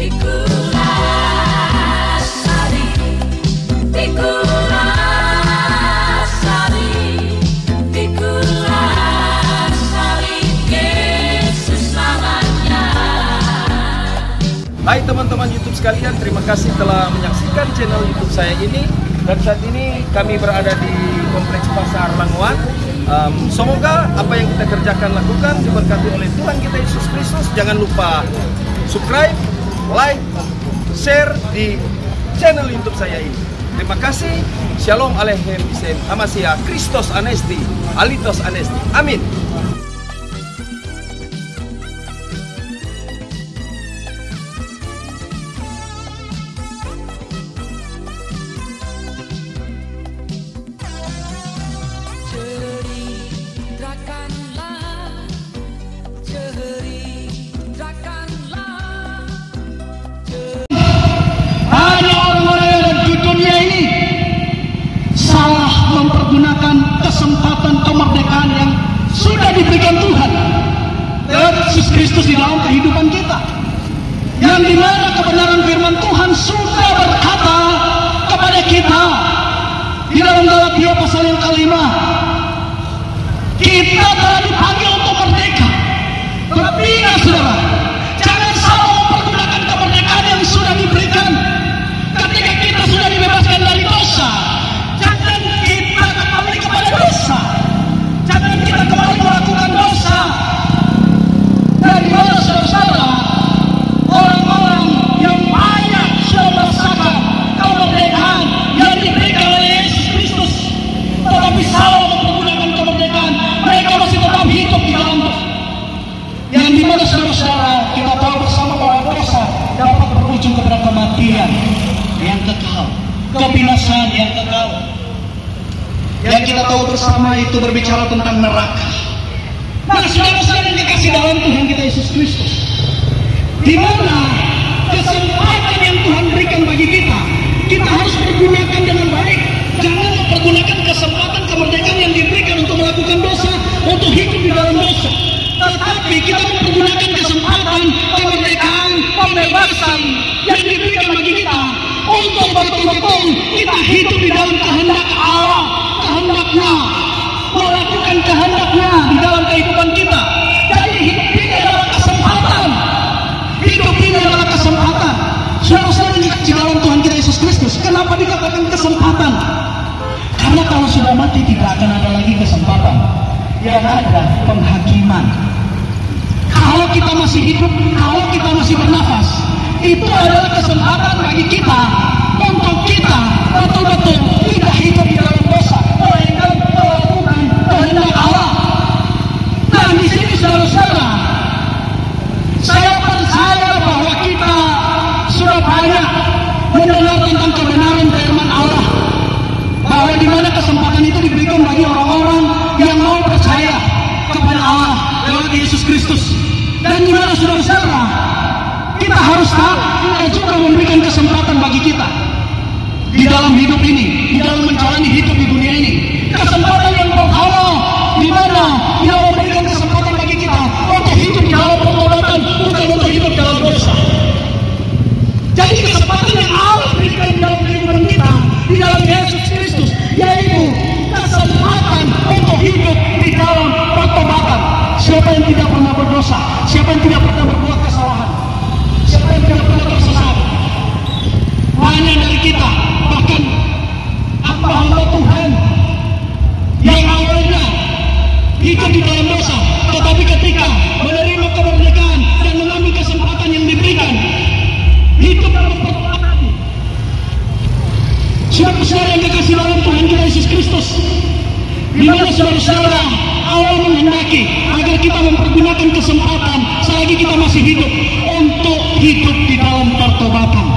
Hai teman-teman YouTube sekalian, terima kasih telah menyaksikan channel YouTube saya ini. Dan saat ini kami berada di Kompleks Pasar Languan. Semoga apa yang kita kerjakan lakukan diberkati oleh Tuhan kita Yesus Kristus. Jangan lupa subscribe, like, share di channel YouTube saya ini. Terima kasih. Shalom Aleichem Isem Amasia Kristos Anesti Alitos Anesti. Amin. Kesempatan kemerdekaan yang sudah diberikan Tuhan Yesus Kristus di dalam kehidupan kita, yang dimana kebenaran firman Tuhan sudah berkata kepada kita di dalam Galatia pasal yang ke-5, kita telah dipanggil untuk merdeka. Tetapi saudara, jangan salah mempergunakan kemerdekaan yang sudah diberikan. Ketika kita sudah dibebaskan dari dosa, jangan kita kembali kepada dosa. Jangan kita kembali melakukan dosa. Dari mana saudara, orang-orang yang banyak sudah merasakan kemerdekaan yang diberikan oleh Yesus Kristus, tetapi salah menggunakan kemerdekaan, mereka masih tetap hidup di dalam dosa. Yang dimana saudara, kita tahu bersama bahwa dosa dapat berujung kepada kematian yang kekal, kebinasaan yang kekal. Yang kita tahu bersama itu berbicara tentang neraka. Nah, saudara-saudara yang dikasih dalam Tuhan kita Yesus Kristus, di mana kesempatan yang Tuhan berikan bagi kita, kita harus pergunakan dengan baik. Jangan mempergunakan kesempatan kemerdekaan yang diberikan untuk melakukan dosa, untuk hidup di dalam dosa. Tetapi kita mempergunakan kesempatan kemerdekaan, pembebasan yang diberikan bagi kita untuk betul-betul kita hidup di dalam kehendak Allah, kehendaknya, melakukan kehendaknya di dalam kehidupan kita. Jadi hidup ini adalah kesempatan. Hidup ini adalah kesempatan. Saudara-saudara di dalam Tuhan kita Yesus Kristus, kenapa dikatakan kesempatan? Karena kalau sudah mati tidak akan ada lagi kesempatan. Yang ada penghakiman. Kalau kita masih hidup, kalau kita masih bernafas, itu adalah kesempatan bagi kita untuk kita betul-betul tidak hidup di dalam dosa, melainkan melakukan kehendak Allah. Nah, di sini saudara-saudara, saya percaya bahwa kita sudah banyak mendengar tentang kebenaran firman Allah, bahwa di mana kesempatan itu diberikan bagi orang-orang yang mau percaya kepada Allah lewat Yesus Kristus. Dan di mana saudara-saudara, kita harus tahu Allah juga memberikan kesempatan bagi kita di dalam hidup ini, di dalam menjalani hidup di dunia ini. Kesempatan yang pertama, di mana Dia memberikan kesempatan bagi kita untuk hidup di dalam pertobatan, bukan untuk hidup dalam dosa. Jadi kesempatan yang Allah berikan di dalam kehidupan kita, di dalam Yesus Kristus, yaitu kesempatan untuk hidup di dalam pertobatan. Siapa yang tidak pernah berdosa, siapa yang tidak pernah berbuat kesalahan, siapa yang tidak pernah tersesat, banyak dari kita, bahkan hamba-hamba Tuhan yang awalnya hidup di dalam dosa, tetapi ketika menerima kemerdekaan dan mengambil kesempatan yang diberikan, hidup dalam pertobatan. Saudara-saudara yang dikasihi dalam Tuhan kita Yesus Kristus, di mana saudara-saudara Allah menghendaki agar kita mempergunakan kesempatan selagi kita masih hidup untuk hidup di dalam pertobatan.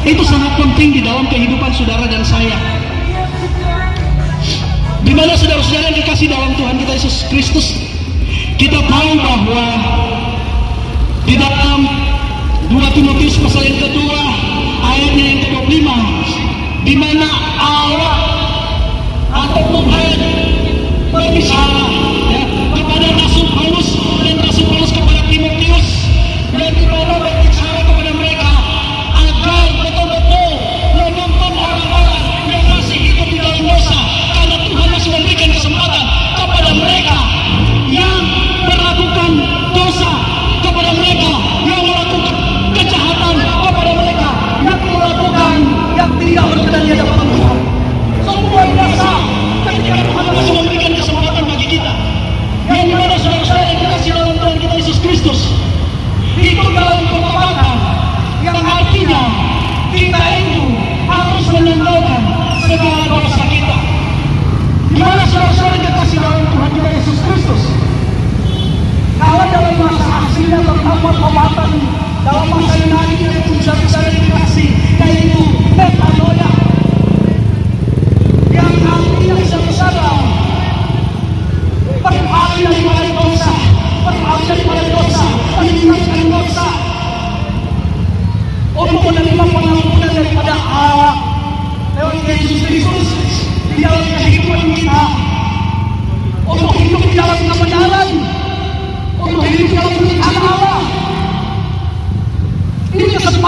Itu sangat penting di dalam kehidupan saudara dan saya. Di mana saudara-saudara yang dikasih dalam Tuhan kita Yesus Kristus, kita tahu bahwa di dalam 2 Timotius pasal yang kedua ayatnya yang ke-25, di mana Allah atau Tuhan berbicara kepada Rasul Paulus dan Rasul Paulus kepada Timotius, dan di mana berbicara kepada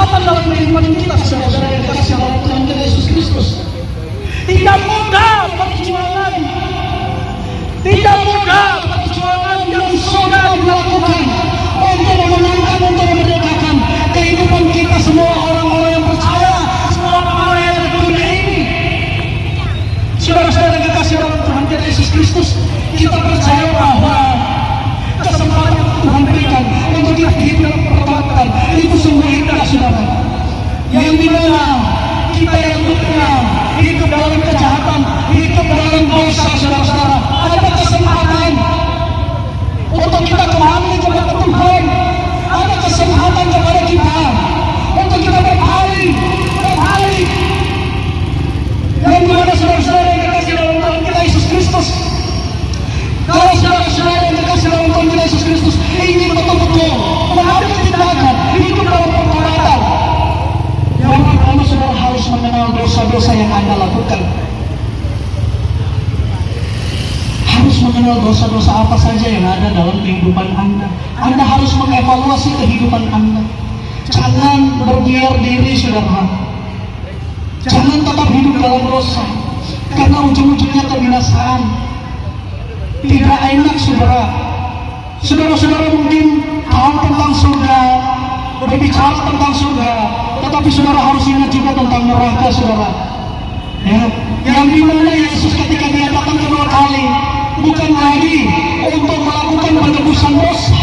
kesempatan dalam kehidupan kita, saudara-saudara yang dikasihi oleh Tuhan kita Yesus Kristus. Tidak mudah perjuangan, tidak mudah perjuangan yang sudah dilakukan untuk memenangkan, untuk memerdekakan kehidupan kita semua orang-orang yang percaya, semua orang-orang yang ada di dunia ini. Saudara-saudara yang dikasihi oleh Tuhan kita Yesus Kristus, kita percaya bahwa kesempatan yang Tuhan berikan untuk kita hidup dalam pertobatan itu sungguh indah, saudara. Yang dimana kita yang dunia hidup dalam kejahatan, hidup dalam dosa, saudara-saudara, ada kesempatan untuk kita kembali kepada Tuhan. Ada kesempatan kepada kita untuk kita berbalik. Yang dimana saudara-saudara yang dikasihi dalam Tuhan kita Yesus Kristus, kalau saudara-saudara yang dikasihi dalam Tuhan kita Yesus Kristus ingin betul-betul mengambil tindakan hidup dalam pertobatan, yang pertama saudara harus mengenal dosa-dosa yang Anda lakukan. Harus mengenal dosa-dosa apa saja yang ada dalam kehidupan Anda. Anda harus mengevaluasi kehidupan Anda. Jangan berdiam diri, saudara. Jangan tetap hidup dalam dosa, karena ujung-ujungnya kebinasaan. Tidak enak, saudara. Saudara-saudara mungkin tahu tentang surga, berbicara tentang surga, tetapi saudara harus ingat juga tentang neraka, saudara. Ya, yang dimana Yesus ketika Dia datang kedua kali bukan lagi untuk melakukan penebusan dosa,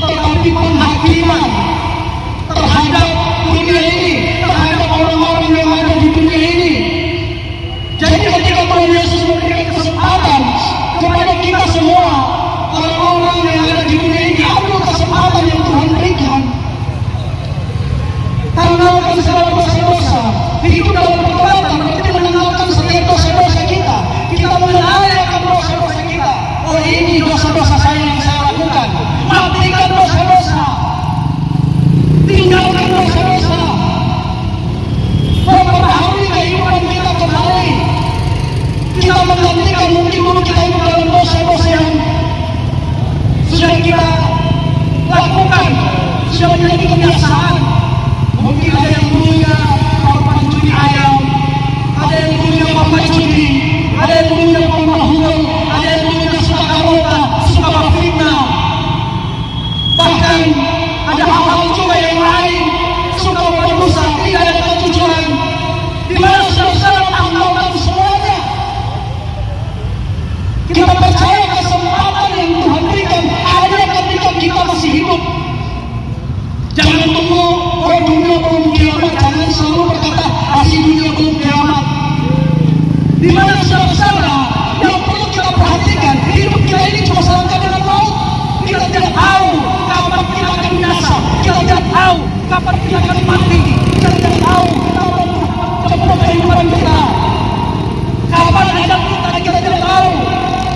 tetapi penghakiman terhadap dunia ini, terhadap orang-orang yang ada di dunia ini. Jadi ketika Tuhan Yesus memberikan kesempatan kepada kita semua, orang-orang yang ada di dunia ini, ambil kesempatan yang Tuhan berikan. Menanggalkan segala dosa-dosa, hidup dalam pertobatan, berarti menanggalkan setiap dosa-dosa kita. Kita mengenali akan dosa-dosa kita. Oh, ini dosa-dosa saya yang saya lakukan. Matikan dosa-dosa, tinggalkan dosa-dosa, memperbaharui kehidupan kita kembali. Kita menggantikan, mungkin dulu kita hidup dalam dosa-dosa yang sudah kita lakukan, sudah menjadi kebiasaan. Mungkin ada yang dulunya papan judi ayam, ada yang dulunya papan judi, ada yang dulunya papan huruf, ada yang dulunya suka karota, suka berfitnah. Bahkan ada hal-hal juga yang lain, suka berdosa, tidak ada kejujuran. Di mana saudara-saudara tinggalkan semuanya. Kita percaya kesempatan yang Tuhan berikan hanya ketika kita masih hidup. Jangan tunggu, oh dunia belum kiamat. Jangan selalu berkata, masih dunia belum kiamat. Di mana saudara-saudara yang perlu kita perhatikan, hidup kita ini cuma selangkah dengan maut. Kita tidak tahu kapan kita akan binasa. Kita tidak tahu kapan kita akan mati. Kita tidak tahu kapan cepat kehidupan kita, kapan ajal kita tidak tahu.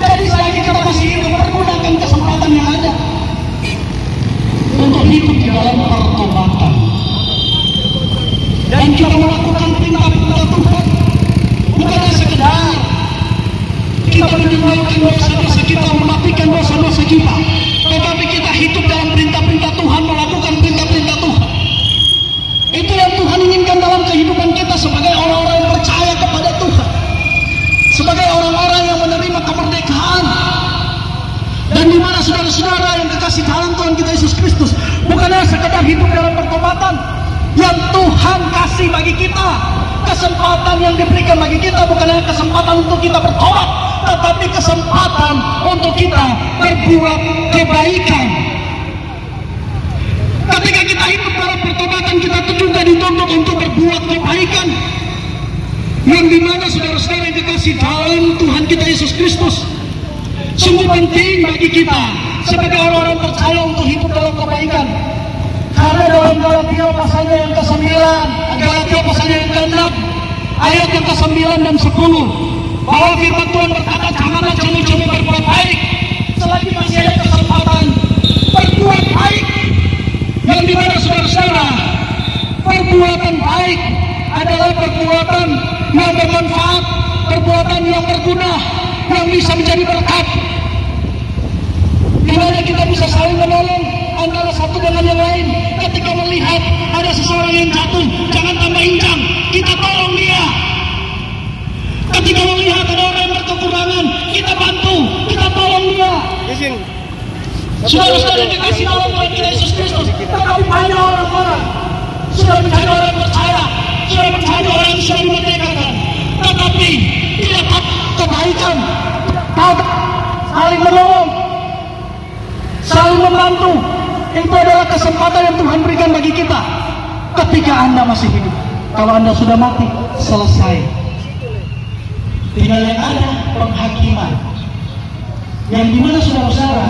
Jadi selagi kita masih hidup, pergunakan kesempatan yang ada untuk hidup di dalam pertobatan. Dan kita melakukan perintah-perintah Tuhan, bukanlah sekedar kita meninggalkan dosa-dosa kita, mematikan dosa-dosa kita, tetapi kita hidup dalam perintah-perintah Tuhan, melakukan perintah-perintah Tuhan. Itu yang Tuhan inginkan dalam kehidupan kita sebagai orang-orang yang percaya kepada Tuhan, sebagai orang-orang yang menerima kemerdekaan. Dan di mana saudara-saudara yang dikasih dalam Tuhan kita Yesus Kristus, bukanlah sekedar hidup dalam pertobatan yang Tuhan kasih bagi kita. Kesempatan yang diberikan bagi kita bukanlah kesempatan untuk kita bertobat, tetapi kesempatan untuk kita berbuat kebaikan. Ketika kita hidup dalam pertobatan, kita juga dituntut untuk berbuat kebaikan. Yang dimana saudara-saudara yang dikasih dalam Tuhan kita Yesus Kristus, sungguh penting bagi kita sebagai orang-orang percaya untuk hidup dalam kebaikan. Karena dalam Galatia pasalnya yang ke-9, Galatia pasalnya yang ke-6, ayat yang ke-9 dan 10, bahwa firman Tuhan berkata, janganlah jemu-jemu berbuat baik selagi masih ada kesempatan. Berbuat baik, yang dimana saudara-saudara, perbuatan baik adalah perbuatan yang bermanfaat, perbuatan yang berguna, yang bisa menjadi berkat. Di mana kita bisa saling menolong antara satu dengan yang lain ketika melihat ada sesuatu orang yang jatuh, jangan tambah injang, kita tolong dia. Ketika melihat ada orang yang berkekurangan, kita bantu, kita tolong dia. Saudara-saudara yang dikasih dalam Tuhan kita Yesus Kristus, tetapi banyak orang-orang sudah menjadi orang yang percaya, sudah menjadi orang yang sudah dimerdekakan, tetapi tidak tahu kebaikan, tahu saling menolong, saling membantu. Itu adalah kesempatan yang Tuhan berikan bagi kita ketika Anda masih hidup. Kalau Anda sudah mati, selesai. Tinggal yang ada penghakiman, yang dimana saudara-saudara,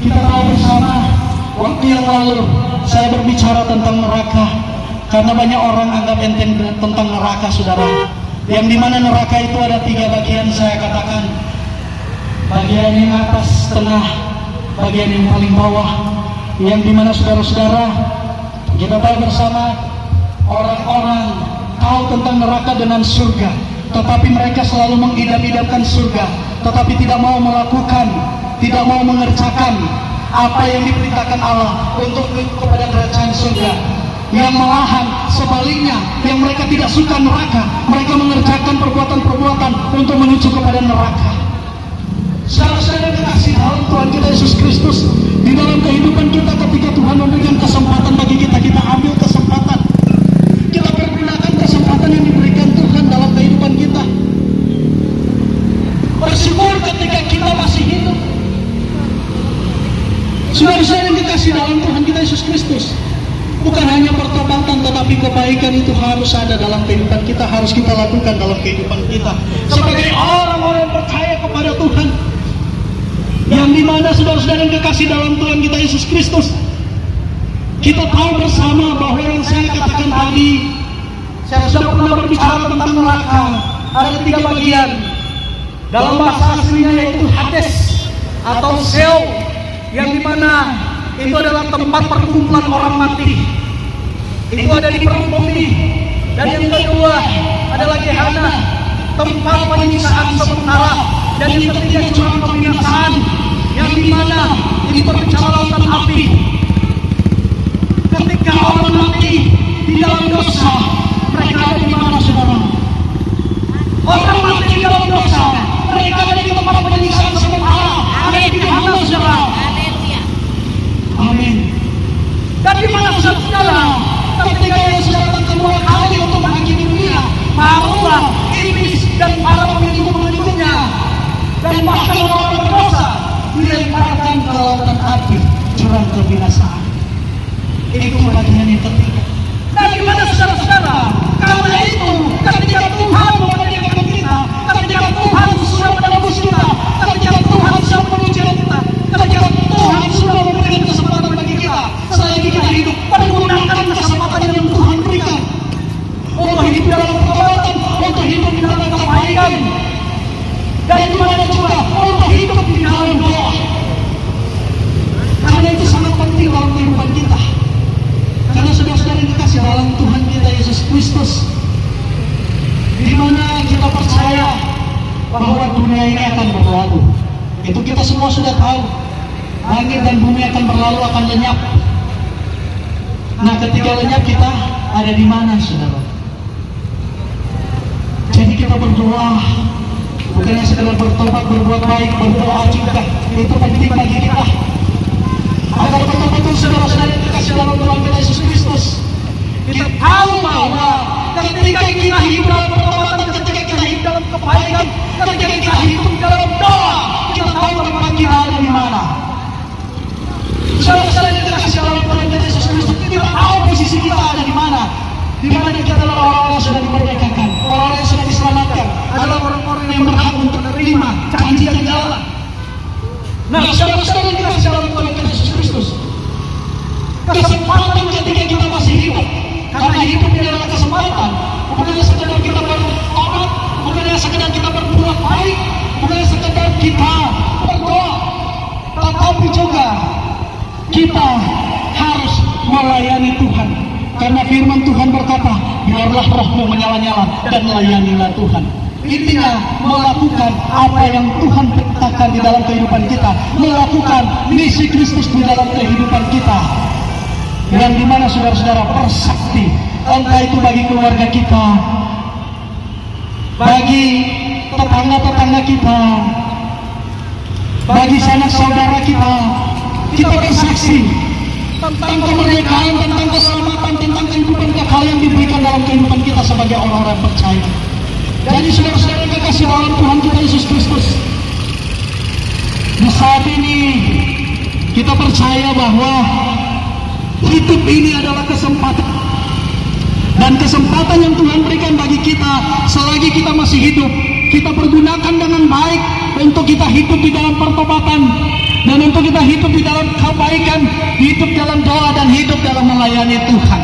kita tahu bersama waktu yang lalu saya berbicara tentang neraka, karena banyak orang anggap enteng tentang neraka, saudara. Yang dimana neraka itu ada 3 bagian, saya katakan. Bagian yang atas, tengah, bagian yang paling bawah. Yang dimana saudara-saudara, kita tahu bersama orang-orang tahu tentang neraka dengan surga, tetapi mereka selalu mengidam-idamkan surga, tetapi tidak mau melakukan, tidak mau mengerjakan apa yang diperintahkan Allah untuk kepada kerajaan surga. Yang malahan sebaliknya, yang mereka tidak suka neraka, mereka mengerjakan perbuatan-perbuatan untuk menuju kepada neraka. Saudara-saudara kasih dalam Tuhan kita Yesus Kristus, di dalam kehidupan kita ketika Tuhan memberikan kesempatan bagi kita, kita ambil kesempatan, kita pergunakan kesempatan yang diberikan Tuhan dalam kehidupan kita. Bersyukur ketika kita masih hidup. Saudara-saudara yang dikasih dalam Tuhan kita Yesus Kristus, bukan hanya pertobatan, tetapi kebaikan itu harus ada dalam kehidupan kita, harus kita lakukan dalam kehidupan kita sebagai orang-orang yang percaya kepada Tuhan. Yang dimana saudara-saudara yang dikasih dalam Tuhan kita Yesus Kristus, kita tahu bersama bahwa yang saya katakan tadi, saya sudah pernah berbicara tentang neraka. Ada 3 bagian. Dalam bahasa aslinya yaitu Hades atau Sheol, yang dimana itu adalah tempat perkumpulan orang mati. Itu ada di perut bumi. Dan yang kedua adalah Gehenna, tempat penyiksaan sementara. Dan yang ketiga jurang pembinasaan, yang dimana itu berbicara lautan api. Ketika orang mati di dalam dosa, mereka ada di mana, saudara? Orang mati di dalam dosa, mereka ada di tempat penyiksaan sementara, ada di mana, saudara? Amin. Dan di mana, saudara? Ketika Yesus datang kedua kali untuk menghakimi dunia, barulah iblis dan para pengikut-pengikutnya dan bahkan orang berdosa dilemparkan ke lautan api, jurang kebinasaan. Itu bagian yang ketiga. Dan gimana saudara-saudara? Karena itu, ketika Tuhan memerdekakan kita, ketika Tuhan sudah menebus kita, ketika Tuhan sudah menguji kita, ketika Tuhan sudah memberikan kesempatan bagi kita, selagi kita hidup, pergunakan kesempatan yang Tuhan berikan untuk hidup dalam pertobatan, untuk hidup di dalam kebaikan, dan dimana juga untuk hidup di dalam doa. Karena itu sangat penting dalam kehidupan kita. Karena saudara-saudara yang dikasih dalam Tuhan kita Yesus Kristus, di mana kita percaya bahwa dunia ini akan berlalu. Itu kita semua sudah tahu. Langit dan bumi akan berlalu, akan lenyap. Nah, ketika lenyap kita ada di mana, saudara? Jadi kita berdoa, bukan hanya sekedar bertobat, berbuat baik, berdoa juga. Itu penting bagi kita. Agar betul-betul saudara-saudara yang dikasih dalam Tuhan kita Yesus Kristus, kita tahu bahwa ketika kita hidup dalam pertobatan, ketika kita hidup dalam kebaikan, ketika kita hidup dalam doa, kita tahu tempat kita ada di mana. Saudara-saudara yang dikasih dalam Tuhan kita Yesus Kristus, kita tahu posisi kita ada di mana. Di mana kita adalah orang-orang yang sudah dimerdekakan, orang-orang yang sudah diselamatkan, adalah orang-orang yang berhak untuk menerima janji yang Allah. Nah, saudara-saudara yang dikasih dalam Tuhan kita Yesus Kristus, kesempatan ketika kita masih hidup, karena hidup ini adalah kesempatan, bukan hanya sekedar kita bertobat, bukan hanya sekedar kita berbuat baik, bukan hanya sekedar kita berdoa, tetapi juga kita harus melayani Tuhan. Karena firman Tuhan berkata, biarlah rohmu menyala-nyala dan layanilah Tuhan. Intinya melakukan apa yang Tuhan perintahkan di dalam kehidupan kita, melakukan misi Kristus di dalam kehidupan kita. yang dimana saudara-saudara bersakti, entah itu bagi keluarga kita, bagi tetangga-tetangga kita, bagi sanak saudara kita, kita bersaksi tentang kemerdekaan, tentang keselamatan, tentang kehidupan kekal yang diberikan dalam kehidupan kita sebagai orang-orang percaya. Jadi saudara-saudara kekasih dalam Tuhan kita Yesus Kristus, di saat ini kita percaya bahwa hidup ini adalah kesempatan, dan kesempatan yang Tuhan berikan bagi kita selagi kita masih hidup, kita pergunakan dengan baik untuk kita hidup di dalam pertobatan, dan untuk kita hidup di dalam kebaikan, hidup dalam doa, dan hidup dalam melayani Tuhan.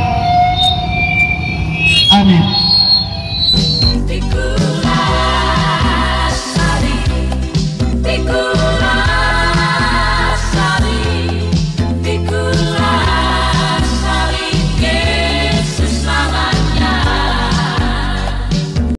Amin.